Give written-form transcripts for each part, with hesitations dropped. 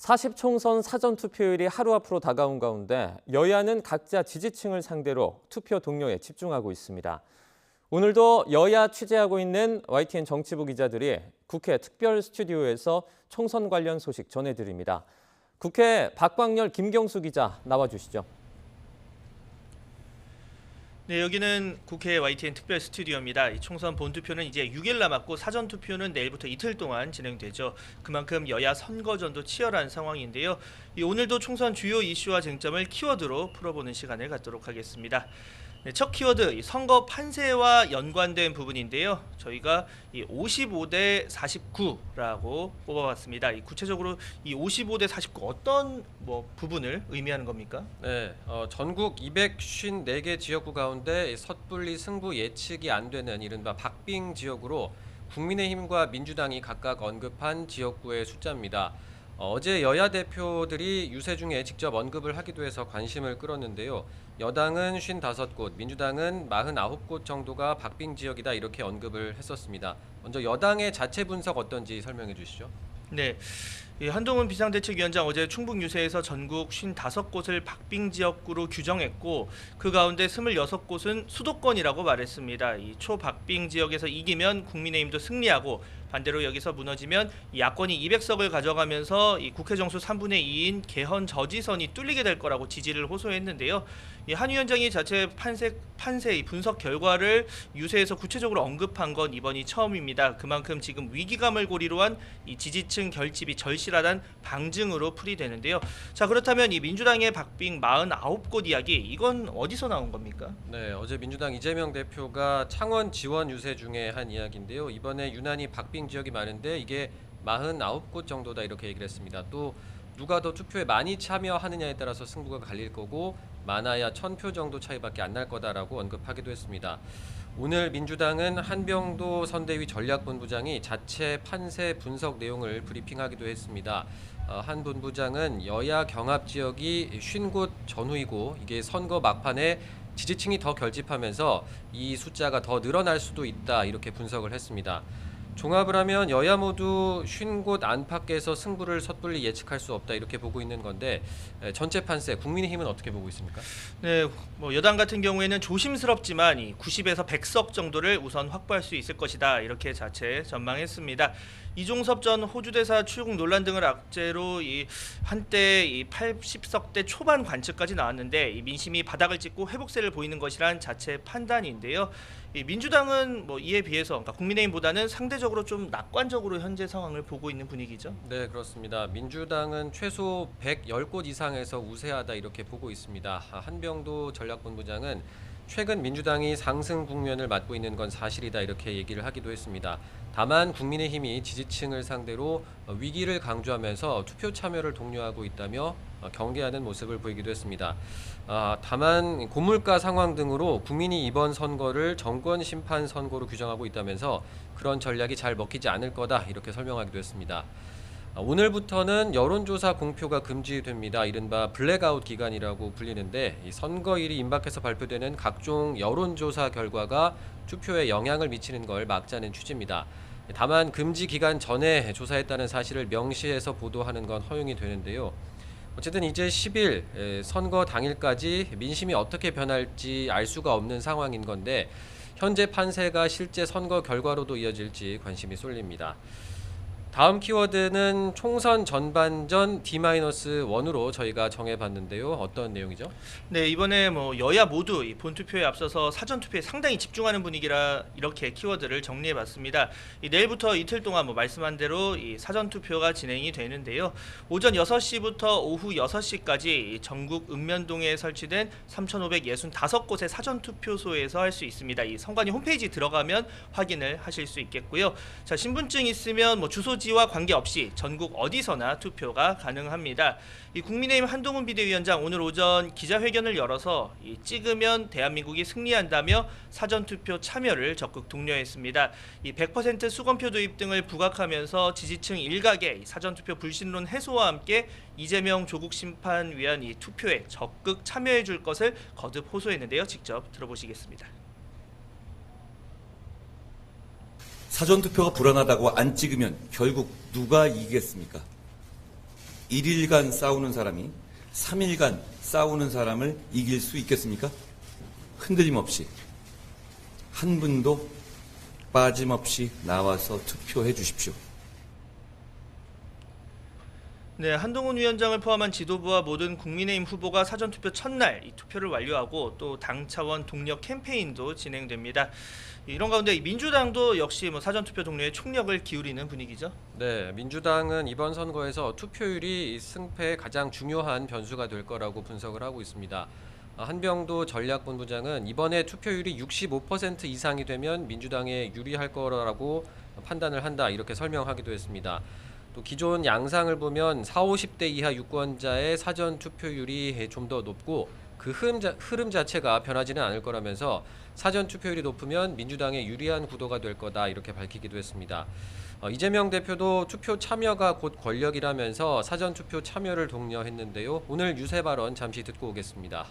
40총선 사전투표일이 하루 앞으로 다가온 가운데 여야는 각자 지지층을 상대로 투표 동료에 집중하고 있습니다. 오늘도 여야 취재하고 있는 YTN 정치부 기자들이 국회 특별 스튜디오에서 총선 관련 소식 전해드립니다. 국회 박광렬, 김경수 기자 나와주시죠. 네, 여기는 국회 YTN 특별 스튜디오입니다. 이 총선 본투표는 이제 6일 남았고 사전투표는 내일부터 이틀 동안 진행되죠. 그만큼 여야 선거전도 치열한 상황인데요. 오늘도 총선 주요 이슈와 쟁점을 키워드로 풀어보는 시간을 갖도록 하겠습니다. 네, 첫 키워드, 선거 판세와 연관된 부분인데요. 저희가 55대 49라고 뽑아봤습니다. 구체적으로 55대 49 어떤 부분을 의미하는 겁니까? 네, 전국 254개 지역구 가운데 섣불리 승부 예측이 안 되는 이른바 박빙 지역으로 국민의힘과 민주당이 각각 언급한 지역구의 숫자입니다. 어제 여야 대표들이 유세 중에 직접 언급을 하기도 해서 관심을 끌었는데요. 여당은 55곳, 민주당은 49곳 정도가 박빙 지역이다 이렇게 언급을 했었습니다. 먼저 여당의 자체 분석 어떤지 설명해 주시죠. 네, 한동훈 비상대책위원장 어제 충북 유세에서 전국 55곳을 박빙 지역구로 규정했고 그 가운데 26곳은 수도권이라고 말했습니다. 이 초박빙 지역에서 이기면 국민의힘도 승리하고 반대로 여기서 무너지면 야권이 200석을 가져가면서 이 국회 정수 3분의 2인 개헌 저지선이 뚫리게 될 거라고 지지를 호소했는데요. 한 위원장이 자체 판세 분석 결과를 유세에서 구체적으로 언급한 건 이번이 처음입니다. 그만큼 지금 위기감을 고리로 한 이 지지층 결집이 절실하다는 방증으로 풀이되는데요. 자, 그렇다면 이 민주당의 박빙 49곳 이야기, 이건 어디서 나온 겁니까? 네, 어제 민주당 이재명 대표가 창원 지원 유세 중에 한 이야기인데요. 이번에 유난히 박빙 지역이 많은데 이게 49곳 정도다 이렇게 얘기를 했습니다. 또 누가 더 투표에 많이 참여하느냐에 따라서 승부가 갈릴 거고 많아야 1000표 정도 차이밖에 안 날 거다라고 언급하기도 했습니다. 오늘 민주당은 한병도 선대위 전략본부장이 자체 판세 분석 내용을 브리핑하기도 했습니다. 한 본부장은 여야 경합 지역이 50곳 전후이고 이게 선거 막판에 지지층이 더 결집하면서 이 숫자가 더 늘어날 수도 있다 이렇게 분석을 했습니다. 종합을 하면 여야 모두 50곳 안팎에서 승부를 섣불리 예측할 수 없다 이렇게 보고 있는 건데 전체 판세 국민의힘은 어떻게 보고 있습니까? 네, 여당 같은 경우에는 조심스럽지만 90에서 100석 정도를 우선 확보할 수 있을 것이다 이렇게 자체 전망했습니다. 이종섭 전 호주 대사 출국 논란 등을 악재로 한때 80석대 초반 관측까지 나왔는데 민심이 바닥을 찍고 회복세를 보이는 것이란 자체 판단인데요. 민주당은 이에 비해서 그러니까 국민의힘보다는 상대적으로 좀 낙관적으로 현재 상황을 보고 있는 분위기죠. 네, 그렇습니다. 민주당은 최소 110곳 이상에서 우세하다 이렇게 보고 있습니다. 한병도 전략본부장은 최근 민주당이 상승 국면을 맞고 있는 건 사실이다 이렇게 얘기를 하기도 했습니다. 다만 국민의힘이 지지층을 상대로 위기를 강조하면서 투표 참여를 독려하고 있다며 경계하는 모습을 보이기도 했습니다. 다만 고물가 상황 등으로 국민이 이번 선거를 정권 심판 선거로 규정하고 있다면서 그런 전략이 잘 먹히지 않을 거다 이렇게 설명하기도 했습니다. 오늘부터는 여론조사 공표가 금지됩니다. 이른바 블랙아웃 기간이라고 불리는데 이 선거일이 임박해서 발표되는 각종 여론조사 결과가 투표에 영향을 미치는 걸 막자는 취지입니다. 다만 금지 기간 전에 조사했다는 사실을 명시해서 보도하는 건 허용이 되는데요. 어쨌든 이제 10일 선거 당일까지 민심이 어떻게 변할지 알 수가 없는 상황인 건데 현재 판세가 실제 선거 결과로도 이어질지 관심이 쏠립니다. 다음 키워드는 총선 전반전 D-1으로 저희가 정해봤는데요. 어떤 내용이죠? 네, 이번에 여야 모두 이 본투표에 앞서서 사전투표에 상당히 집중하는 분위기라 이렇게 키워드를 정리해봤습니다. 내일부터 이틀 동안 말씀한 대로 이 사전투표가 진행이 되는데요. 오전 6시부터 오후 6시까지 전국 읍면동에 설치된 3,565곳의 사전투표소에서 할 수 있습니다. 이 선관위 홈페이지 들어가면 확인을 하실 수 있겠고요. 자, 신분증 있으면 주소지와 관계없이 전국 어디서나 투표가 가능합니다. 이 국민의힘 한동훈 비대위원장 오늘 오전 기자회견을 열어서 찍으면 대한민국이 승리한다며 사전투표 참여를 적극 독려했습니다. 100% 수검표 도입 등을 부각하면서 지지층 일각의 사전투표 불신론 해소와 함께 이재명 조국 심판 위한 이 투표에 적극 참여해 줄 것을 거듭 호소했는데요. 직접 들어보시겠습니다. 사전투표가 불안하다고 안 찍으면 결국 누가 이기겠습니까? 1일간 싸우는 사람이 3일간 싸우는 사람을 이길 수 있겠습니까? 흔들림 없이 한 분도 빠짐없이 나와서 투표해 주십시오. 네, 한동훈 위원장을 포함한 지도부와 모든 국민의힘 후보가 사전투표 첫날 이 투표를 완료하고 또 당 차원 동력 캠페인도 진행됩니다. 이런 가운데 민주당도 역시 사전투표 동료에 총력을 기울이는 분위기죠. 네, 민주당은 이번 선거에서 투표율이 승패에 가장 중요한 변수가 될 거라고 분석을 하고 있습니다. 한병도 전략본부장은 이번에 투표율이 65% 이상이 되면 민주당에 유리할 거라고 판단을 한다 이렇게 설명하기도 했습니다. 또 기존 양상을 보면 40, 50대 이하 유권자의 사전 투표율이 좀 더 높고 그 흐름 자체가 변하지는 않을 거라면서 사전 투표율이 높으면 민주당에 유리한 구도가 될 거다 이렇게 밝히기도 했습니다. 이재명 대표도 투표 참여가 곧 권력이라면서 사전 투표 참여를 독려했는데요. 오늘 유세 발언 잠시 듣고 오겠습니다.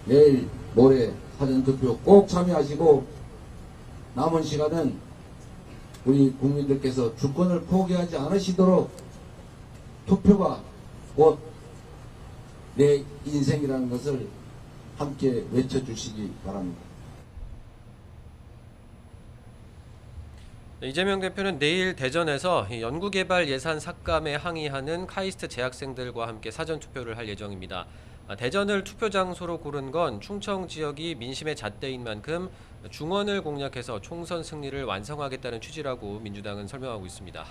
내일 모레 사전투표 꼭 참여하시고 남은 시간은 우리 국민들께서 주권을 포기하지 않으시도록 투표가 곧 내 인생이라는 것을 함께 외쳐주시기 바랍니다. 이재명 대표는 내일 대전에서 연구개발 예산 삭감에 항의하는 카이스트 재학생들과 함께 사전투표를 할 예정입니다. 대전을 투표 장소로 고른 건 충청 지역이 민심의 잣대인 만큼 중원을 공략해서 총선 승리를 완성하겠다는 취지라고 민주당은 설명하고 있습니다.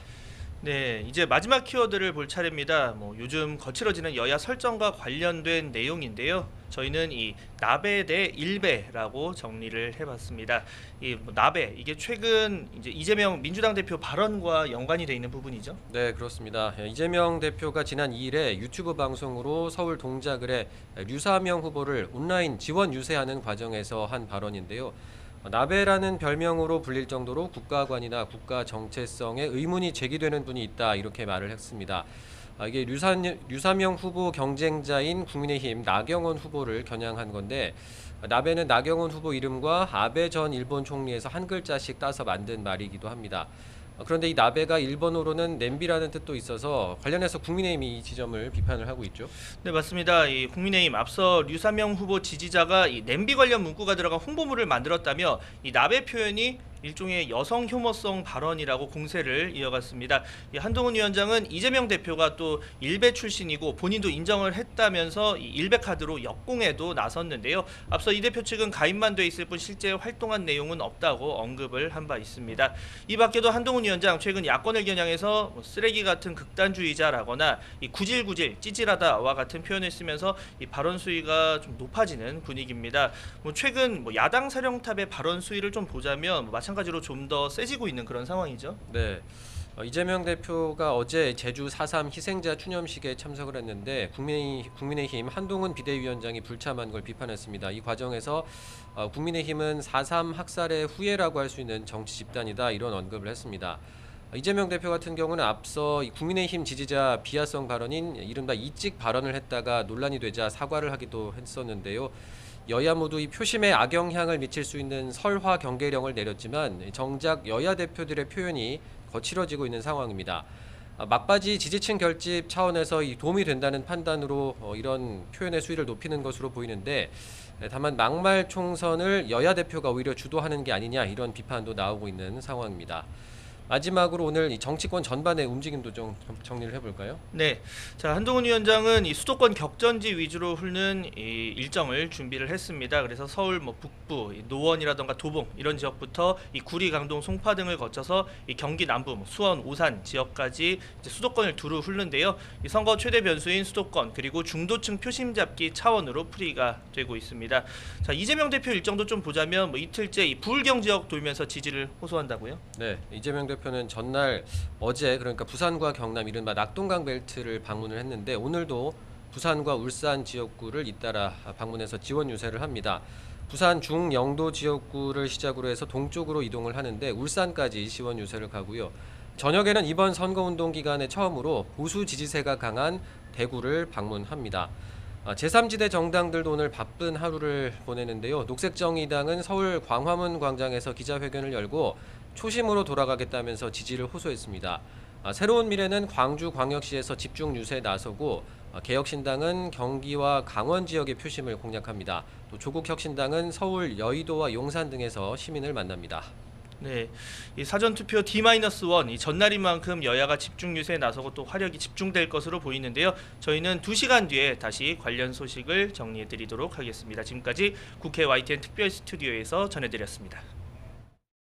네, 이제 마지막 키워드를 볼 차례입니다. 요즘 거칠어지는 여야 설정과 관련된 내용인데요. 저희는 이 나배 대 일배라고 정리를 해봤습니다. 이 나배 이게 최근 이제 이재명 민주당 대표 발언과 연관이 돼 있는 부분이죠. 네, 그렇습니다. 이재명 대표가 지난 2일에 유튜브 방송으로 서울 동작을에 류사명 후보를 온라인 지원 유세하는 과정에서 한 발언인데요. 나배라는 별명으로 불릴 정도로 국가관이나 국가 정체성에 의문이 제기되는 분이 있다 이렇게 말을 했습니다. 이게 류사명 후보 경쟁자인 국민의힘 나경원 후보를 겨냥한 건데 나배는 나경원 후보 이름과 아베 전 일본 총리에서 한 글자씩 따서 만든 말이기도 합니다. 그런데 이 나배가 일본어로는 냄비라는 뜻도 있어서 관련해서 국민의힘이 이 지점을 비판을 하고 있죠. 네, 맞습니다. 이 국민의힘 앞서 류사명 후보 지지자가 이 냄비 관련 문구가 들어간 홍보물을 만들었다며 이 나배 표현이 일종의 여성 혐오성 발언이라고 공세를 이어갔습니다. 이 한동훈 위원장은 이재명 대표가 또 일베 출신이고 본인도 인정을 했다면서 이 일베 카드로 역공에도 나섰는데요. 앞서 이 대표 측은 가입만 돼 있을 뿐 실제 활동한 내용은 없다고 언급을 한 바 있습니다. 이 밖에도 한동훈 위원장 최근 야권을 겨냥해서 쓰레기 같은 극단주의자라거나 이 구질구질 찌질하다와 같은 표현을 쓰면서 이 발언 수위가 좀 높아지는 분위기입니다. 최근 야당 사령탑의 발언 수위를 좀 보자면 마찬가지로 좀 더 세지고 있는 그런 상황이죠. 네, 이재명 대표가 어제 제주 4.3 희생자 추념식에 참석을 했는데 국민의힘 한동훈 비대위원장이 불참한 걸 비판했습니다. 이 과정에서 국민의힘은 4.3 학살의 후예라고 할 수 있는 정치 집단이다 이런 언급을 했습니다. 이재명 대표 같은 경우는 앞서 국민의힘 지지자 비하성 발언인 이른바 이찍 발언을 했다가 논란이 되자 사과를 하기도 했었는데요. 여야 모두 이 표심에 악영향을 미칠 수 있는 설화 경계령을 내렸지만 정작 여야 대표들의 표현이 거칠어지고 있는 상황입니다. 막바지 지지층 결집 차원에서 이 도움이 된다는 판단으로 이런 표현의 수위를 높이는 것으로 보이는데 다만 막말 총선을 여야 대표가 오히려 주도하는 게 아니냐 이런 비판도 나오고 있는 상황입니다. 마지막으로 오늘 이 정치권 전반의 움직임도 좀 정리를 해볼까요? 네, 자 한동훈 위원장은 이 수도권 격전지 위주로 흐르는 이 일정을 준비를 했습니다. 그래서 서울 북부, 노원이라던가 도봉 이런 지역부터 이 구리, 강동, 송파 등을 거쳐서 이 경기 남부, 수원, 오산 지역까지 이제 수도권을 두루 흐르는데요. 이 선거 최대 변수인 수도권 그리고 중도층 표심 잡기 차원으로 풀이가 되고 있습니다. 자 이재명 대표 일정도 좀 보자면 이틀째 이 부울경 지역 돌면서 지지를 호소한다고요? 네, 이재명 대표는 전날 어제 그러니까 부산과 경남 이른바 낙동강 벨트를 방문을 했는데 오늘도 부산과 울산 지역구를 잇따라 방문해서 지원 유세를 합니다. 부산 중영도 지역구를 시작으로 해서 동쪽으로 이동을 하는데 울산까지 지원 유세를 가고요. 저녁에는 이번 선거운동 기간에 처음으로 보수 지지세가 강한 대구를 방문합니다. 제3지대 정당들도 오늘 바쁜 하루를 보내는데요. 녹색정의당은 서울 광화문 광장에서 기자회견을 열고 초심으로 돌아가겠다면서 지지를 호소했습니다. 새로운 미래는 광주광역시에서 집중 유세에 나서고 개혁신당은 경기와 강원 지역의 표심을 공략합니다. 또 조국혁신당은 서울, 여의도와 용산 등에서 시민을 만납니다. 네, 이 사전투표 D-1 이 전날인 만큼 여야가 집중 유세에 나서고 또 화력이 집중될 것으로 보이는데요. 저희는 2시간 뒤에 다시 관련 소식을 정리해드리도록 하겠습니다. 지금까지 국회 YTN 특별 스튜디오에서 전해드렸습니다.